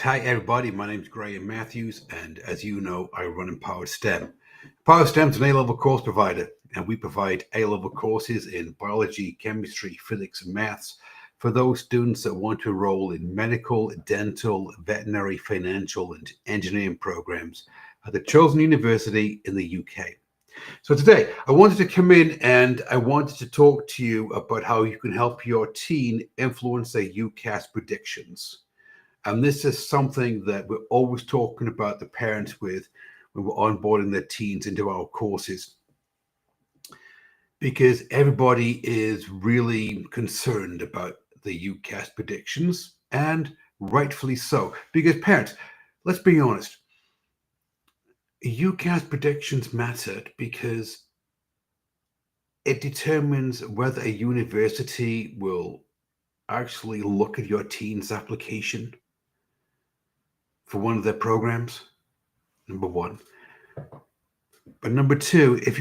Hi everybody, my name is Graham Matthews, and as you know, I run Empowered STEM. Empowered STEM is an A-level course provider, and we provide A-level courses in biology, chemistry, physics, and maths for those students that want to enroll in medical, dental, veterinary, financial, and engineering programs at the chosen university in the UK. So today, I wanted to come in and I wanted to talk to you about how you can help your teen influence their UCAS predictions. And this is something that we're always talking about the parents with when we're onboarding their teens into our courses. Because everybody is really concerned about the UCAS predictions, and rightfully so. Because parents, let's be honest, UCAS predictions matter because it determines whether a university will actually look at your teen's application for one of their programs, number one. But number two, if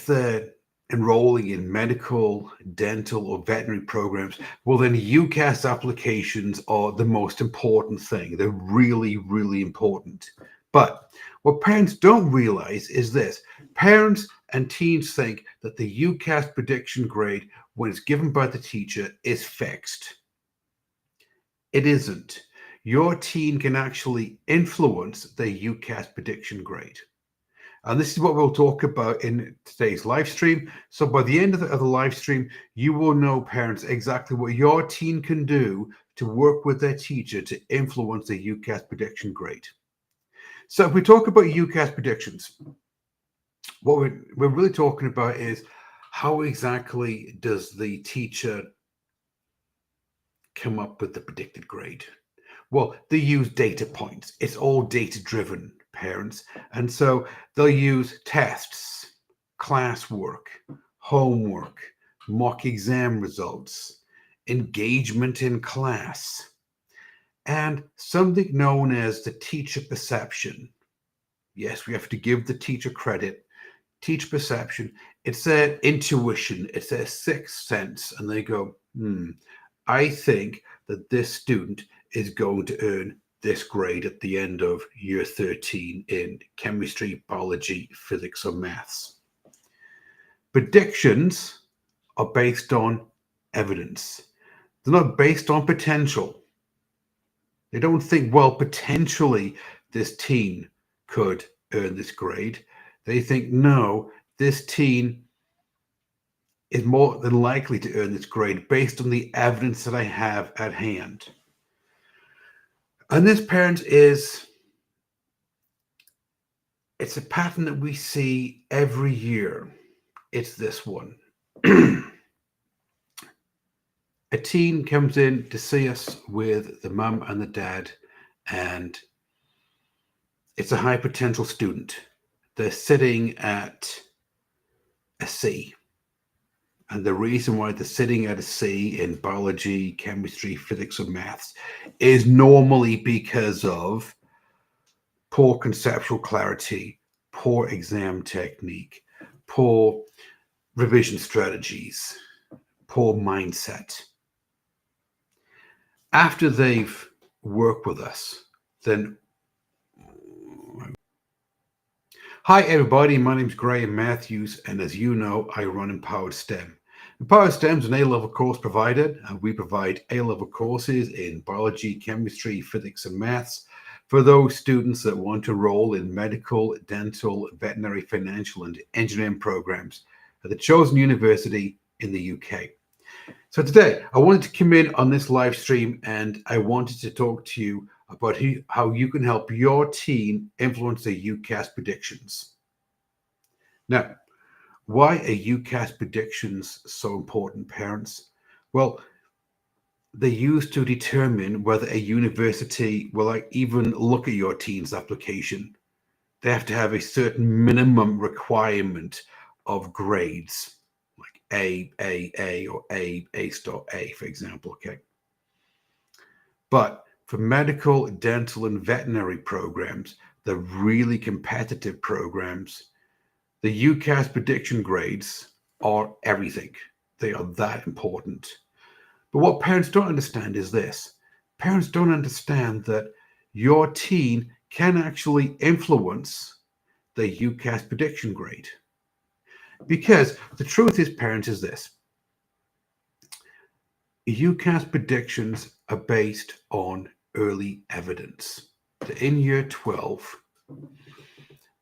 they're enrolling in medical, dental, or veterinary programs, well, then UCAS applications are the most important thing. They're really, really important. But what parents don't realize is this. Parents and teens think that the UCAS prediction grade, when it's given by the teacher, is fixed. It isn't. Your teen can actually influence the UCAS prediction grade. And this is what we'll talk about in today's live stream. So by the end of the live stream, you will know, parents, exactly what your teen can do to work with their teacher to influence the UCAS prediction grade. So if we talk about UCAS predictions, what we're really talking about is how exactly does the teacher come up with the predicted grade? Well, they use data points. It's all data-driven, parents. And so they'll use tests, classwork, homework, mock exam results, engagement in class, and something known as the teacher perception. Yes, we have to give the teacher credit. Teacher perception, it's their intuition, it's their sixth sense. And they go, I think that this student is going to earn this grade at the end of year 13 in chemistry, biology, physics, or maths. Predictions are based on evidence. They're not based on potential. They don't think, well, potentially this teen could earn this grade. They think, no, this teen is more than likely to earn this grade based on the evidence that I have at hand. And this, parent, it's a pattern that we see every year. It's this one. A teen comes in to see us with the mum and the dad, and it's a high potential student. They're sitting at a C. And the reason why they're sitting at a C in biology, chemistry, physics, or maths is normally because of poor conceptual clarity, poor exam technique, poor revision strategies, poor mindset. After they've worked with us, then... Hi everybody, my name is Graham Matthews, and as you know, I run Empowered STEM. Empowered STEM is an A-level course provider, and we provide A-level courses in biology, chemistry, physics, and maths for those students that want to enroll in medical, dental, veterinary, financial, and engineering programs at the chosen university in the UK. So today, I wanted to come in on this live stream, and I wanted to talk to you about how you can help your teen influence their UCAS predictions. Now, why are UCAS predictions so important, parents? Well, they're used to determine whether a university will even look at your teen's application. They have to have a certain minimum requirement of grades, like A, or A star A, for example, okay? But for medical, dental, and veterinary programs, the really competitive programs, the UCAS prediction grades are everything. They are that important. But what parents don't understand is this. Parents don't understand that your teen can actually influence the UCAS prediction grade. Because the truth is, parents, is this. UCAS predictions are based on early evidence. In year 12,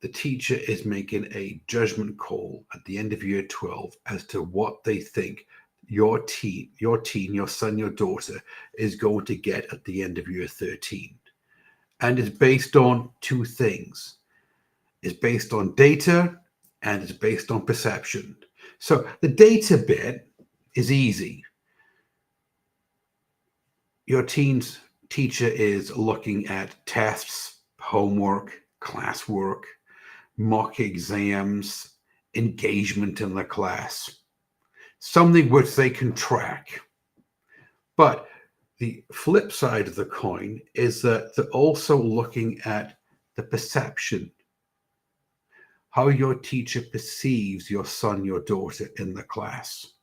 the teacher is making a judgment call at the end of year 12 as to what they think your teen, your son, your daughter is going to get at the end of year 13. And it's based on two things. It's based on data and it's based on perception. So the data bit is easy. Your teen's teacher is looking at tests, homework, classwork, mock exams, engagement in the class, something which they can track. But the flip side of the coin is that they're also looking at the perception, how your teacher perceives your son, your daughter in the class.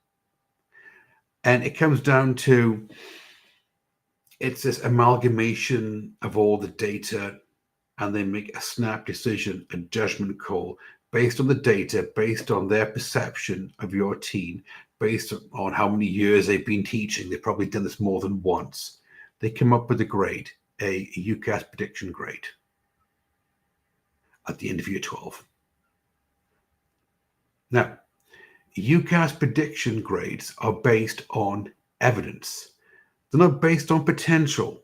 And it comes down to, it's this amalgamation of all the data, and they make a snap decision, a judgment call based on the data, based on their perception of your teen, based on how many years they've been teaching. They've probably done this more than once. They come up with a grade, a UCAS prediction grade at the end of year 12. Now, UCAS prediction grades are based on evidence. They're not based on potential.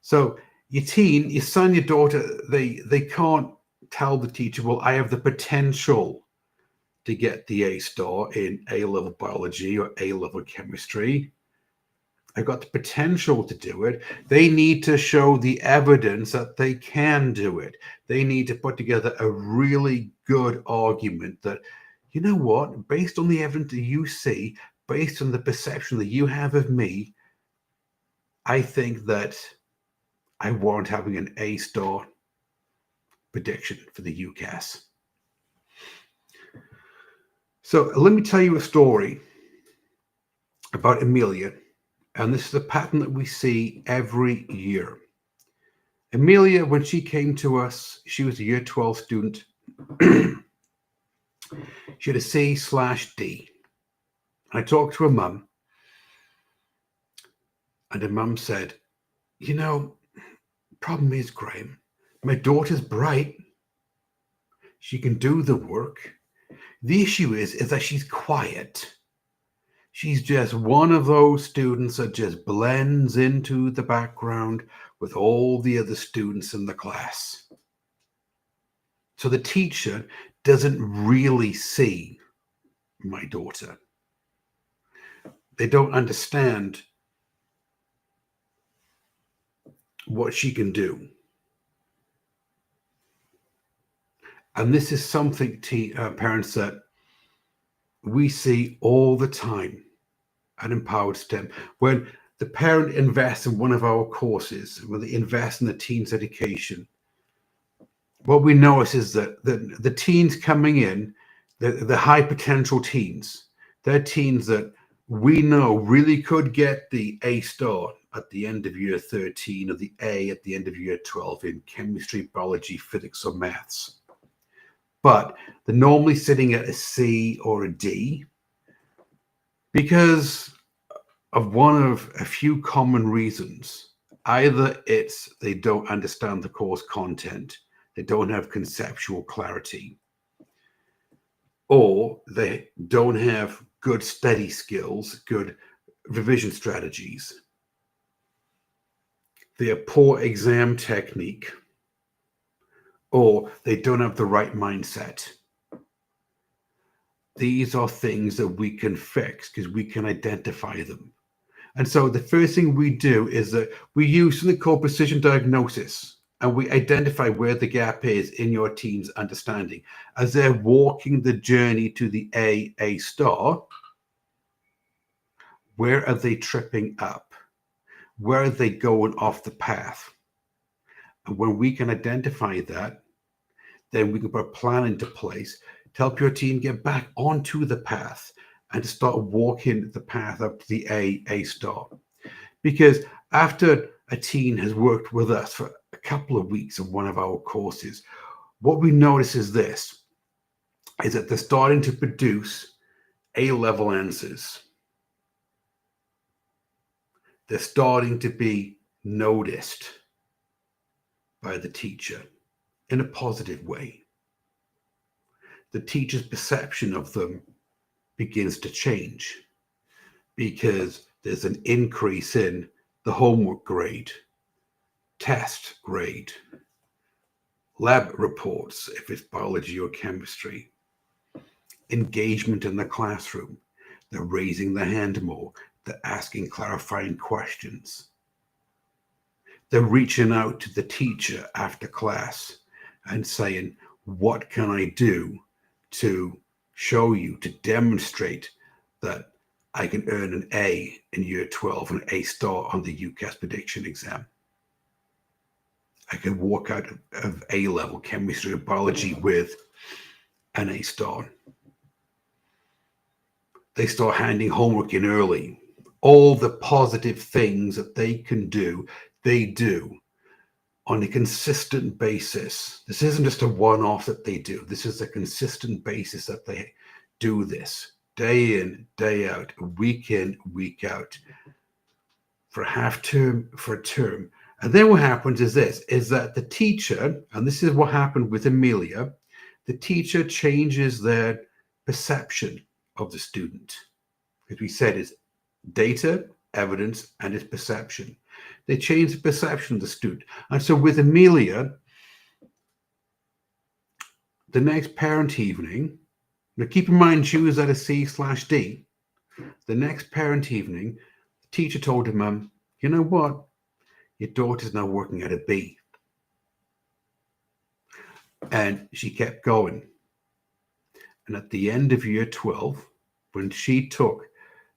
So your teen, your son, your daughter, they can't tell the teacher, well, I have the potential to get the A star in A-level biology or A-level chemistry. I've got the potential to do it. They need to show the evidence that they can do it. They need to put together a really good argument that, you know what, based on the evidence that you see, based on the perception that you have of me, I think that I warrant having an A star prediction for the UCAS. So let me tell you a story about Amelia. And this is a pattern that we see every year. Amelia, when she came to us, she was a year 12 student. She had a C/D. I talked to her mum, and her mum said, you know, problem is, Graham, my daughter's bright. She can do the work. The issue is that she's quiet. She's just one of those students that just blends into the background with all the other students in the class. So the teacher doesn't really see my daughter. They don't understand what she can do. And this is something, parents, that we see all the time at Empowered STEM. When the parent invests in one of our courses, when they invest in the teen's education, what we notice is that the teens coming in, the high potential teens, they're teens that we know really could get the A star at the end of year 13 or the A at the end of year 12 in chemistry, biology, physics, or maths. But they're normally sitting at a C or a D because of one of a few common reasons. Either it's they don't understand the course content, they don't have conceptual clarity, or they don't have good study skills, good revision strategies. They have poor exam technique, or they don't have the right mindset. These are things that we can fix because we can identify them. And so the first thing we do is that we use something called precision diagnosis, and we identify where the gap is in your team's understanding. As they're walking the journey to the A star, where are they tripping up? Where are they going off the path? And when we can identify that, then we can put a plan into place to help your team get back onto the path and to start walking the path up to the A star. Because after a teen has worked with us for a couple of weeks on one of our courses, what we notice is this, is that they're starting to produce A-level answers. They're starting to be noticed by the teacher in a positive way. The teacher's perception of them begins to change because there's an increase in the homework grade, test grade, lab reports, if it's biology or chemistry, engagement in the classroom. They're raising their hand more. They're asking clarifying questions. They're reaching out to the teacher after class and saying, what can I do to show you, to demonstrate that I can earn an A in year 12 and an A star on the UCAS prediction exam? I can walk out of A-level chemistry or biology with an A star. They start handing homework in early. All the positive things that they can do, they do on a consistent basis. This isn't just a one-off that they do. This is a consistent basis that they do this day in, day out, week in, week out, for a half term, for a term. And then what happens is this, is that the teacher, and this is what happened with Amelia, the teacher changes their perception of the student. As we said, it's data, evidence, and its perception. They change the perception of the student. And so with Amelia, the next parent evening, now keep in mind she was at a C/D. The next parent evening, the teacher told her mum, you know what? Your daughter's now working at a B. And she kept going. And at the end of year 12, when she took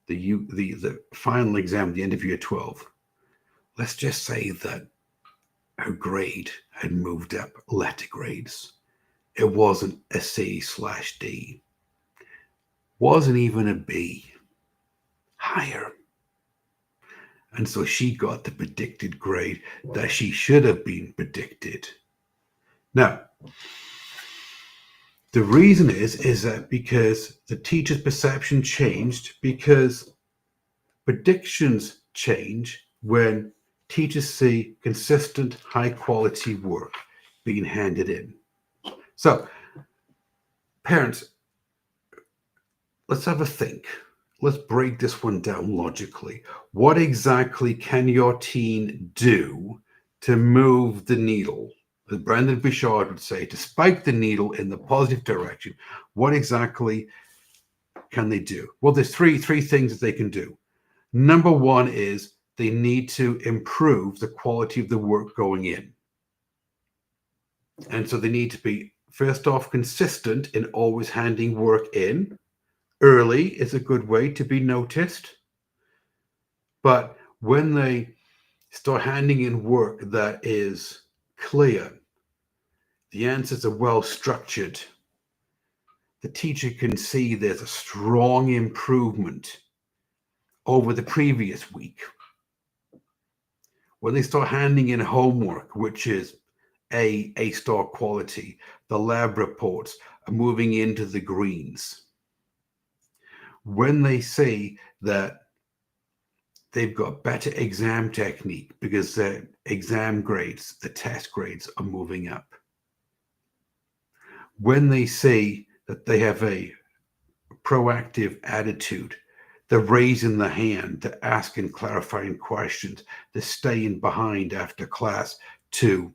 the final exam at the end of year 12, let's just say that her grade had moved up letter grades. It wasn't a C/D. Wasn't even a B. Higher. And so she got the predicted grade that she should have been predicted. Now, the reason is that because the teacher's perception changed, because predictions change when teachers see consistent, high-quality work being handed in. So, parents, let's have a think. Let's break this one down logically. What exactly can your teen do to move the needle? As Brandon Bouchard would say, to spike the needle in the positive direction. What exactly can they do? Well, there's three things that they can do. Number one is they need to improve the quality of the work going in. And so they need to be, first off, consistent in always handing work in. Early is a good way to be noticed. But when they start handing in work that is clear, the answers are well structured, the teacher can see there's a strong improvement over the previous week. When they start handing in homework, which is A star quality, the lab reports are moving into the greens. When they see that they've got better exam technique because their exam grades, the test grades are moving up. When they see that they have a proactive attitude, they're raising the hand, they're asking clarifying questions, they're staying behind after class to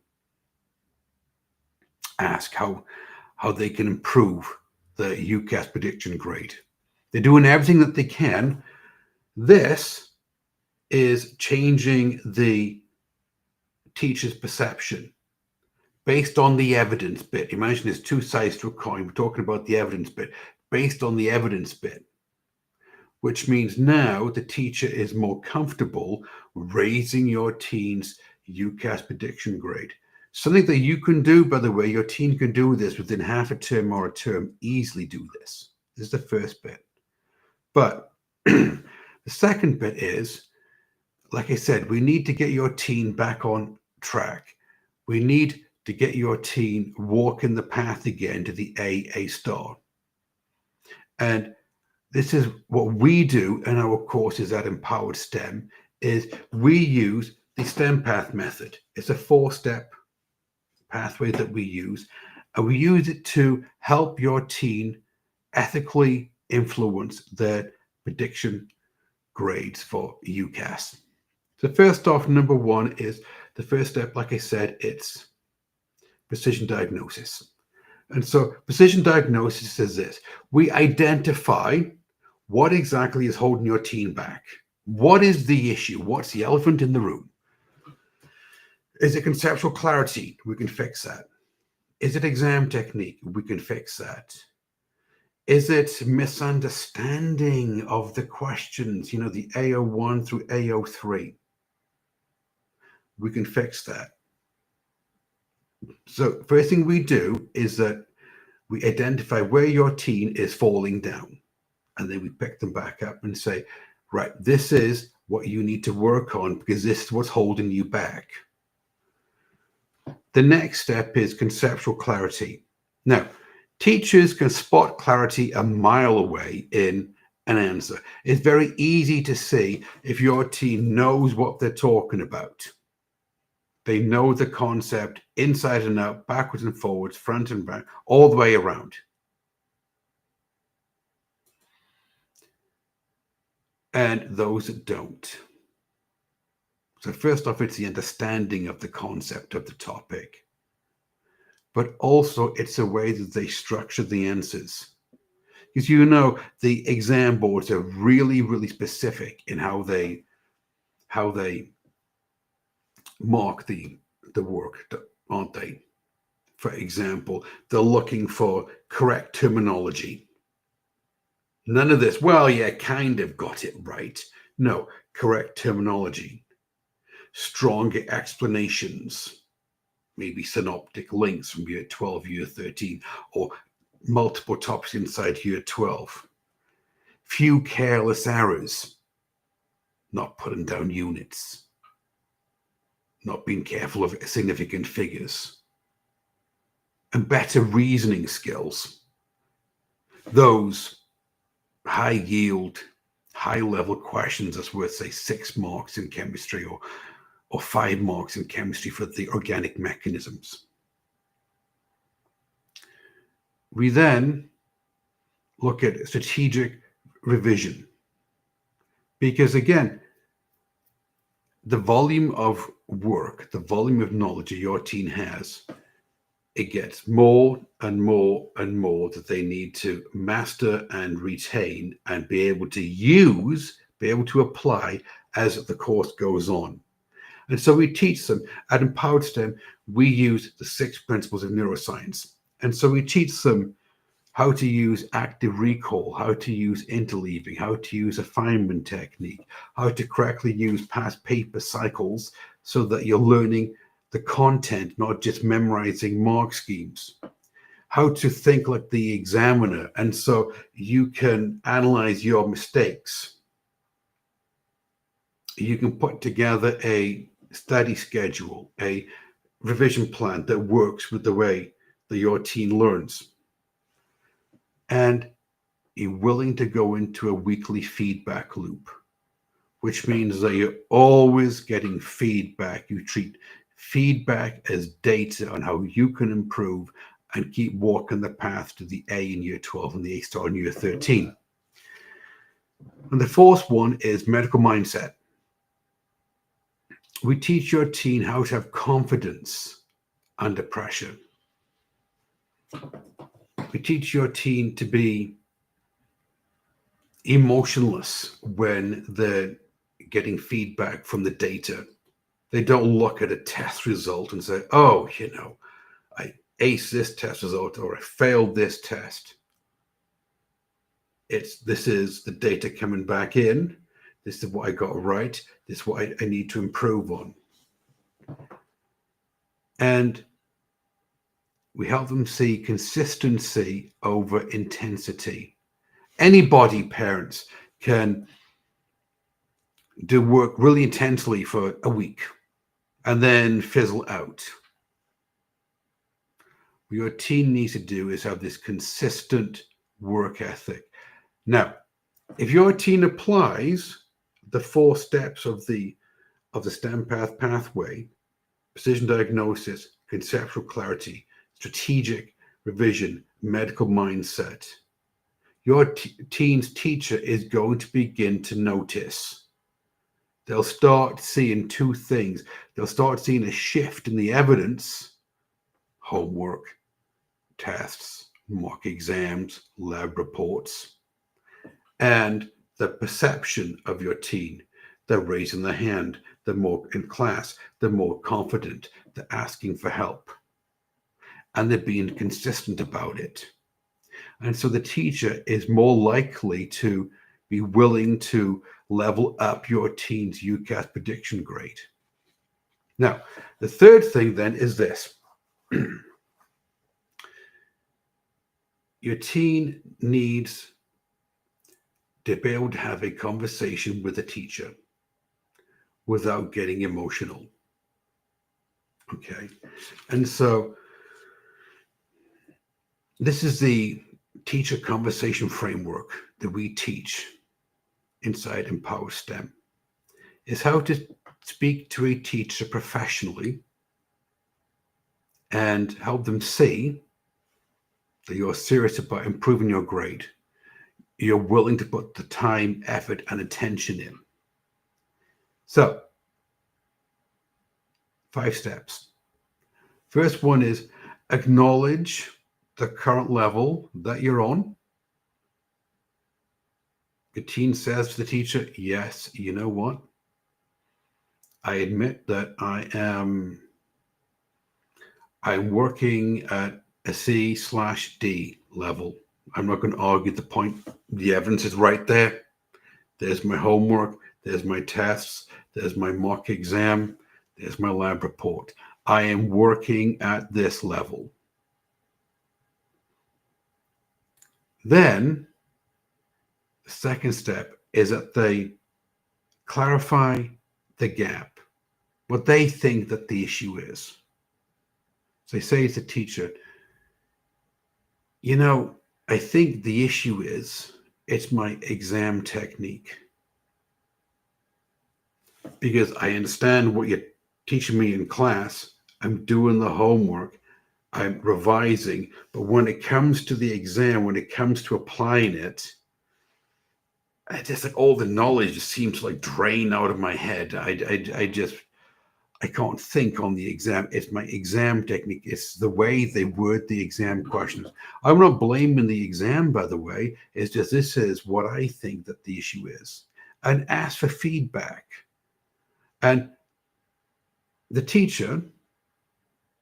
ask how they can improve the UCAS prediction grade. They're doing everything that they can. This is changing the teacher's perception based on the evidence bit. Imagine there's two sides to a coin. We're talking about the evidence bit. Based on the evidence bit, which means now the teacher is more comfortable raising your teen's UCAS prediction grade. Something that you can do, by the way, your teen can do this within half a term or a term, easily do this. This is the first bit. But the second bit is, like I said, we need to get your teen back on track. We need to get your teen walking the path again to the A star. And this is what we do in our courses at Empowered STEM is we use the STEM path method. It's a 4-step pathway that we use, and we use it to help your teen ethically influence their prediction grades for UCAS. So first off, number one is the first step, like I said, it's precision diagnosis. And so precision diagnosis is this. We identify what exactly is holding your teen back. What is the issue? What's the elephant in the room? Is it conceptual clarity? We can fix that. Is it exam technique? We can fix that. Is it misunderstanding of the questions, the AO1 through AO3? We can fix that. So first thing we do is that we identify where your teen is falling down. And then we pick them back up and say, right, this is what you need to work on because this is what's holding you back. The next step is conceptual clarity. Now, teachers can spot clarity a mile away in an answer. It's very easy to see if your teen knows what they're talking about. They know the concept inside and out, backwards and forwards, front and back, all the way around. And those that don't. So first off, it's the understanding of the concept of the topic. But also it's the way that they structure the answers. Because the exam boards are really, really specific in how they mark the work, aren't they? For example, they're looking for correct terminology. None of this, well, yeah, kind of got it right. No, correct terminology. Stronger explanations. Maybe synoptic links from year 12, year 13, or multiple topics inside year 12. Few careless errors. Not putting down units. Not being careful of significant figures. And better reasoning skills. Those high yield, high level questions that's worth, say, 6 marks in chemistry or 5 marks in chemistry for the organic mechanisms. We then look at strategic revision. Because again, the volume of work, the volume of knowledge that your teen has, it gets more and more and more that they need to master and retain and be able to use, be able to apply as the course goes on. And so we teach them at Empowered STEM, we use the 6 principles of neuroscience. And so we teach them how to use active recall, how to use interleaving, how to use a Feynman technique, how to correctly use past paper cycles so that you're learning the content, not just memorizing mark schemes, how to think like the examiner. And so you can analyze your mistakes. You can put together a study schedule, a revision plan that works with the way that your teen learns. And you're willing to go into a weekly feedback loop, which means that you're always getting feedback. You treat feedback as data on how you can improve and keep walking the path to the A in year 12 and the A star in year 13. And the fourth one is medical mindset. We teach your teen how to have confidence under pressure. We teach your teen to be emotionless when they're getting feedback from the data. They don't look at a test result and say, oh, I aced this test result or I failed this test. This is the data coming back in. This is what I got right. This is what I need to improve on. And we help them see consistency over intensity. Anybody, parents, can do work really intensely for a week and then fizzle out. What your teen needs to do is have this consistent work ethic. Now, if your teen applies the 4 steps of the STEM pathway, precision diagnosis, conceptual clarity, strategic revision, medical mindset, your teen's teacher is going to begin to notice. They'll start seeing 2 things. They'll start seeing a shift in the evidence, homework, tests, mock exams, lab reports, and the perception of your teen. They're raising their hand. They're more in class. They're more confident. They're asking for help. And they're being consistent about it. And so the teacher is more likely to be willing to level up your teen's UCAS prediction grade. Now, the third thing then is this. Your teen needs to be able to have a conversation with a teacher without getting emotional. Okay. And so this is the teacher conversation framework that we teach inside Empower STEM, is how to speak to a teacher professionally and help them see that you're serious about improving your grade. You're willing to put the time, effort, and attention in. So, 5 steps. First one is acknowledge the current level that you're on. The teen says to the teacher, yes, you know what? I admit that I'm working at a C/D level. I'm not going to argue the point. The evidence is right there. There's my homework. There's my tests. There's my mock exam. There's my lab report. I am working at this level. Then the second step is that they clarify the gap, what they think that the issue is. So they say to the teacher, you know, I think the issue is it's my exam technique. Because I understand what you're teaching me in class. I'm doing the homework. I'm revising. But when it comes to the exam, when it comes to applying it, I just like all the knowledge just seems to like drain out of my head. I can't think on the exam. It's my exam technique. It's the way they word the exam questions. I'm not blaming the exam, by the way. It's just this is what I think that the issue is. And ask for feedback. And the teacher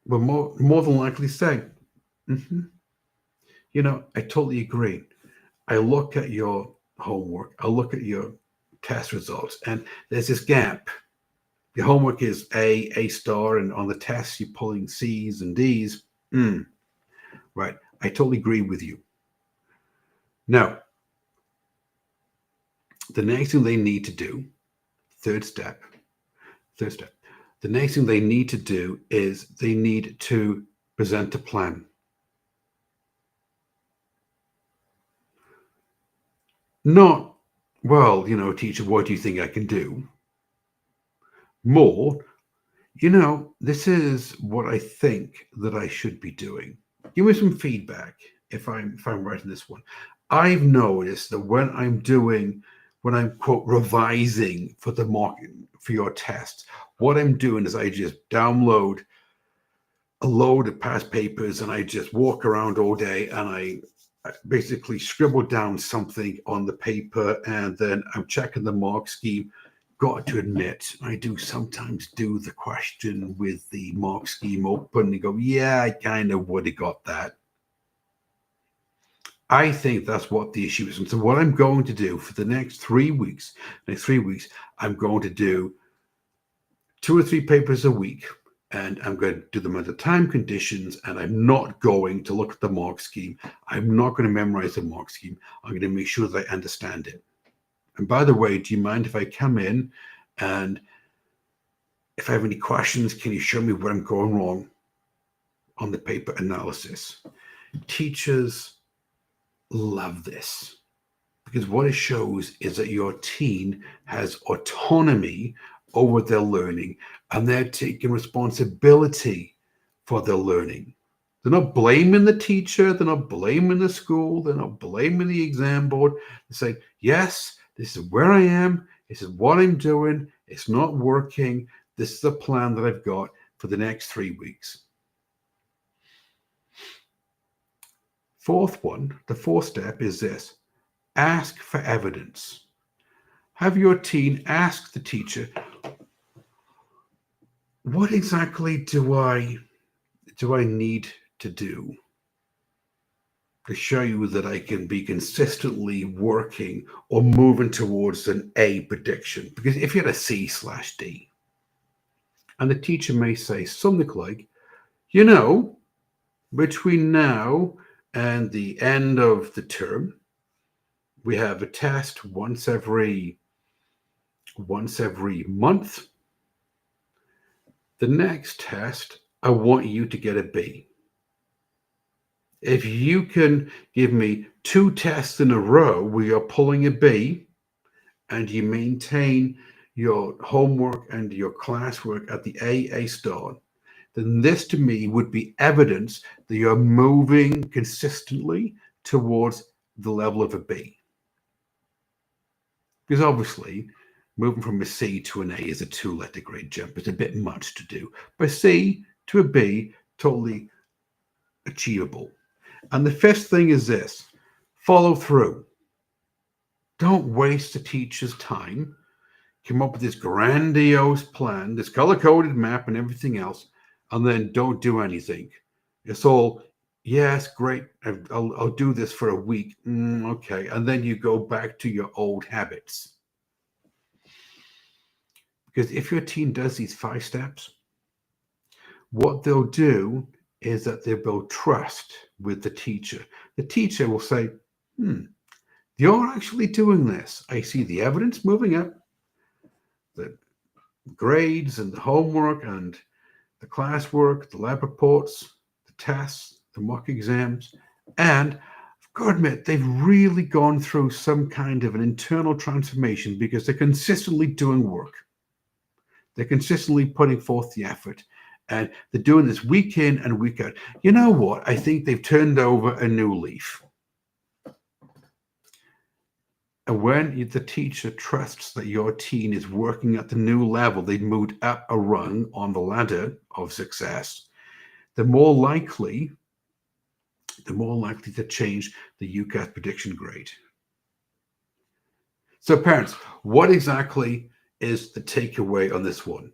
will more than likely say, you know, I totally agree. I look at your homework. I look at your test results, and there's this gap. Your homework is A star, and on the tests you're pulling C's and D's. Right. I totally agree with you. Now, the next thing they need to do, third step, the next thing they need to do is they need to present a plan. Not, well, you know, teacher, what do you think I can do? More, you know, this is what I think that I should be doing. Give me some feedback if I'm writing this one. I've noticed that when I'm quote revising for the mock for your test, what I'm doing is I just download a load of past papers and I just walk around all day and I basically scribble down something on the paper and then I'm checking the mark scheme. Got to admit, I do sometimes do the question with the mark scheme open and go, yeah, I kind of would have got that. I think that's what the issue is. And so what I'm going to do for the next 3 weeks, I'm going to do 2 or 3 papers a week, and I'm going to do them under time conditions, and I'm not going to look at the mark scheme. I'm not going to memorize the mark scheme. I'm going to make sure that I understand it. And by the way, do you mind if I come in and if I have any questions, can you show me where I'm going wrong on the paper analysis? Teachers love this because what it shows is that your teen has autonomy over their learning and they're taking responsibility for their learning. They're not blaming the teacher, they're not blaming the school, they're not blaming the exam board. They're saying, yes, this is where I am, this is what I'm doing, it's not working, this is the plan that I've got for the next 3 weeks. The fourth step is this: ask for evidence. Have your teen ask the teacher, what exactly do I need to do to show you that I can be consistently working or moving towards an A prediction? Because if you had a C/D, and the teacher may say something like, between now and the end of the term, we have a test once every month. The next test, I want you to get a B. If you can give me 2 tests in a row where you're pulling a B and you maintain your homework and your classwork at the A star, then this to me would be evidence that you're moving consistently towards the level of a B. Because obviously, moving from a C to an A is a 2-letter grade jump. It's a bit much to do. But C to a B, totally achievable. And the fifth thing is this: follow through. Don't waste the teacher's time. Come up with this grandiose plan, this color-coded map and everything else, and then don't do anything. It's all, yes, great, I'll do this for a week. Okay, and then you go back to your old habits. Because if your teen does these 5 steps, what they'll do is that they build trust with the teacher. The teacher will say, you're actually doing this. I see the evidence moving up, the grades and the homework and the classwork, the lab reports, the tests, the mock exams, and I've got to admit, they've really gone through some kind of an internal transformation because they're consistently doing work. They're consistently putting forth the effort. And they're doing this week in and week out. You know what? I think they've turned over a new leaf. And when the teacher trusts that your teen is working at the new level, they've moved up a rung on the ladder of success, the more likely to change the UCAS prediction grade. So parents, what exactly is the takeaway on this one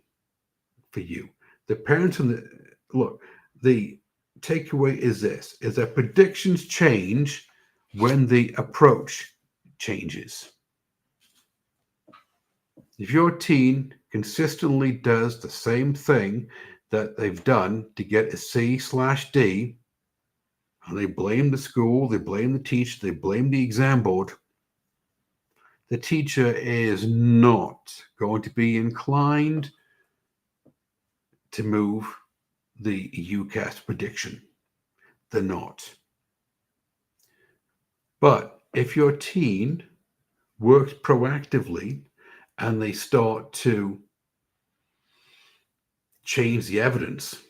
for you? The parents the takeaway is this: is that predictions change when the approach changes. If your teen consistently does the same thing that they've done to get a C/D, and they blame the school, they blame the teacher, they blame the exam board, the teacher is not going to be inclined to move the UCAS prediction. They're not. But if your teen works proactively and they start to change the evidence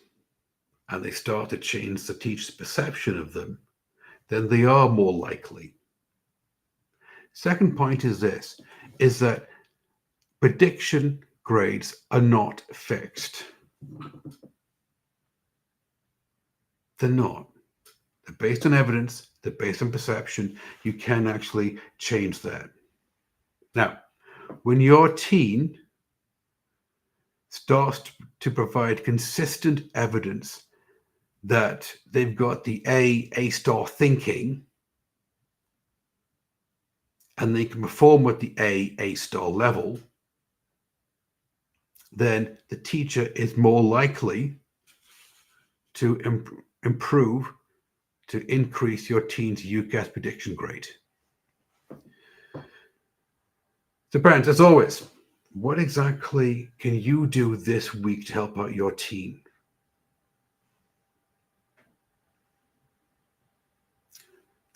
and they start to change the teacher's perception of them, then they are more likely. Second point is this, is that prediction grades are not fixed. They're not. They're based on evidence, they're based on perception. You can actually change that. Now, when your teen starts to provide consistent evidence that they've got the A-star thinking, and they can perform at the A-star level, then the teacher is more likely to improve, to increase your teen's UCAS prediction grade. So parents, as always, what exactly can you do this week to help out your teen?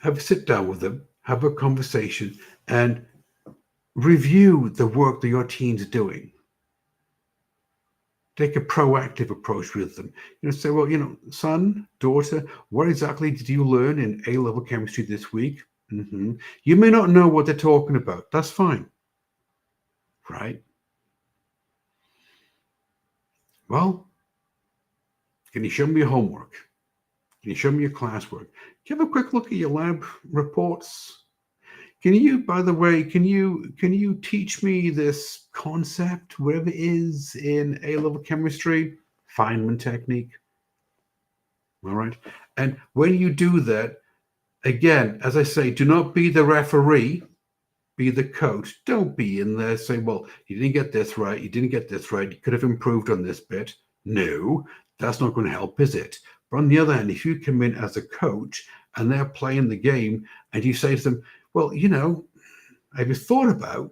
Have a sit down with them, have a conversation, and review the work that your teen's doing. Take a proactive approach with them. Say, well, son, daughter, what exactly did you learn in A-level chemistry this week? You may not know what they're talking about. That's fine, right? Well, can you show me your homework? Can you show me your classwork? Give a quick look at your lab reports. Can you, by the way, can you teach me this concept, whatever it is in A-level chemistry, Feynman technique? All right. And when you do that, again, as I say, do not be the referee, be the coach. Don't be in there saying, well, you didn't get this right, you didn't get this right, you could have improved on this bit. No, that's not going to help, is it? But on the other hand, if you come in as a coach and they're playing the game and you say to them, well, have you thought about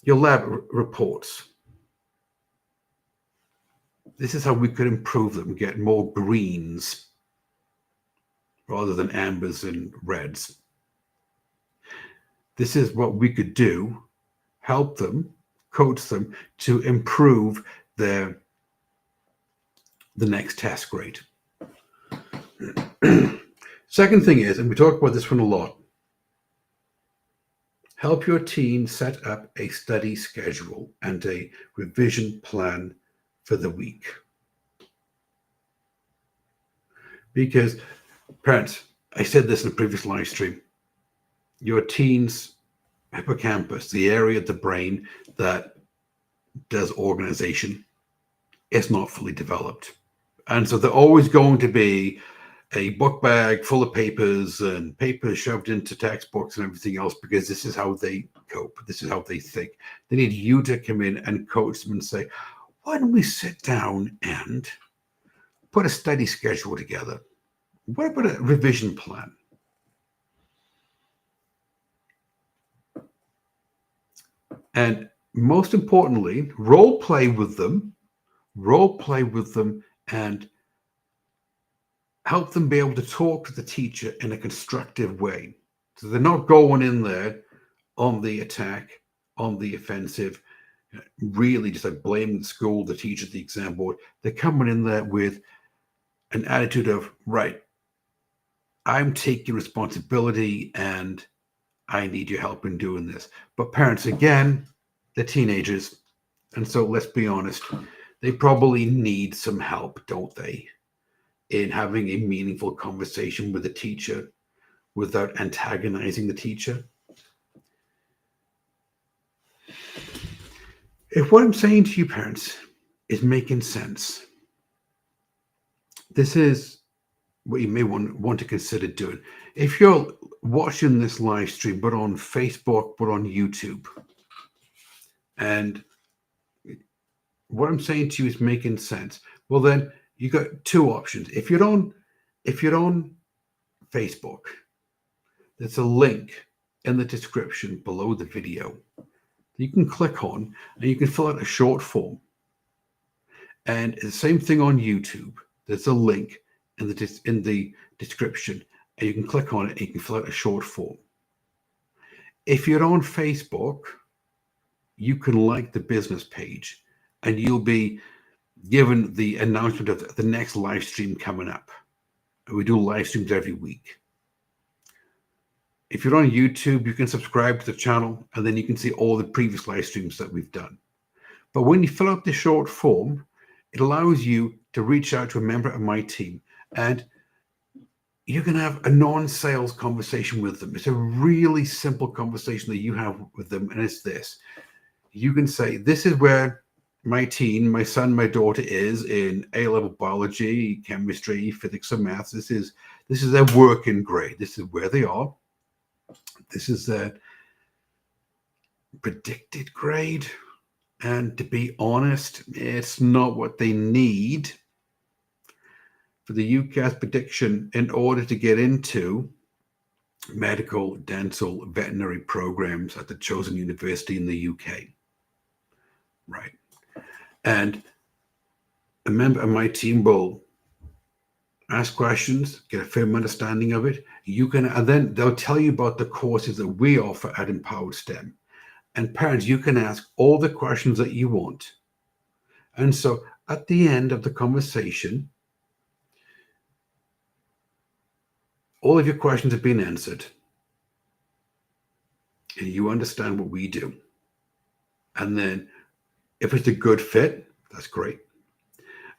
your lab reports? This is how we could improve them, get more greens rather than ambers and reds. This is what we could do, help them, coach them to improve the next test grade. Second thing is, and we talk about this one a lot, help your team set up a study schedule and a revision plan for the week. Because, parents, I said this in a previous live stream, your teen's hippocampus, the area of the brain that does organization, is not fully developed. And so they're always going to be a book bag full of papers and papers shoved into textbooks and everything else, because this is how they cope. This is how they think. They need you to come in and coach them and say, why don't we sit down and put a study schedule together? What about a revision plan? And most importantly, role play with them, and help them be able to talk to the teacher in a constructive way. So they're not going in there on the attack, on the offensive, really just like blaming the school, the teacher, the exam board. They're coming in there with an attitude of, right, I'm taking responsibility and I need your help in doing this. But parents, again, they're teenagers. And so let's be honest, they probably need some help, don't they, in having a meaningful conversation with the teacher without antagonizing the teacher. If what I'm saying to you, parents, is making sense, this is what you may want to consider doing. If you're watching this live stream, but on Facebook, but on YouTube, and what I'm saying to you is making sense, well, then you got two options. If you're on Facebook, there's a link in the description below the video you can click on, and you can fill out a short form. And the same thing on YouTube. There's a link in the description, and you can click on it and you can fill out a short form. If you're on Facebook, you can like the business page, and you'll be given the announcement of the next live stream coming up. We do live streams every week. If you're on YouTube, you can subscribe to the channel, and then you can see all the previous live streams that we've done. But when you fill out the short form, it allows you to reach out to a member of my team, and you can have a non-sales conversation with them. It's a really simple conversation that you have with them, and it's this. You can say, this is where my teen, my son, my daughter is in A-level biology, chemistry, physics, and maths. This is their working grade. This is where they are. This is their predicted grade. And to be honest, it's not what they need for the UCAS prediction in order to get into medical, dental, veterinary programs at the chosen university in the UK. Right. And a member of my team will ask questions, get a firm understanding of it. And then they'll tell you about the courses that we offer at Empowered STEM. And parents, you can ask all the questions that you want. And so at the end of the conversation, all of your questions have been answered. And you understand what we do. And then if it's a good fit, that's great.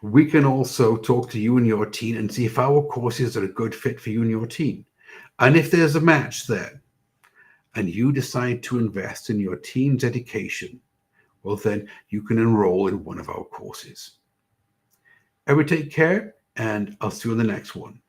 We can also talk to you and your teen and see if our courses are a good fit for you and your teen. And if there's a match there and you decide to invest in your teen's education, well, then you can enroll in one of our courses. Everybody take care, and I'll see you in the next one.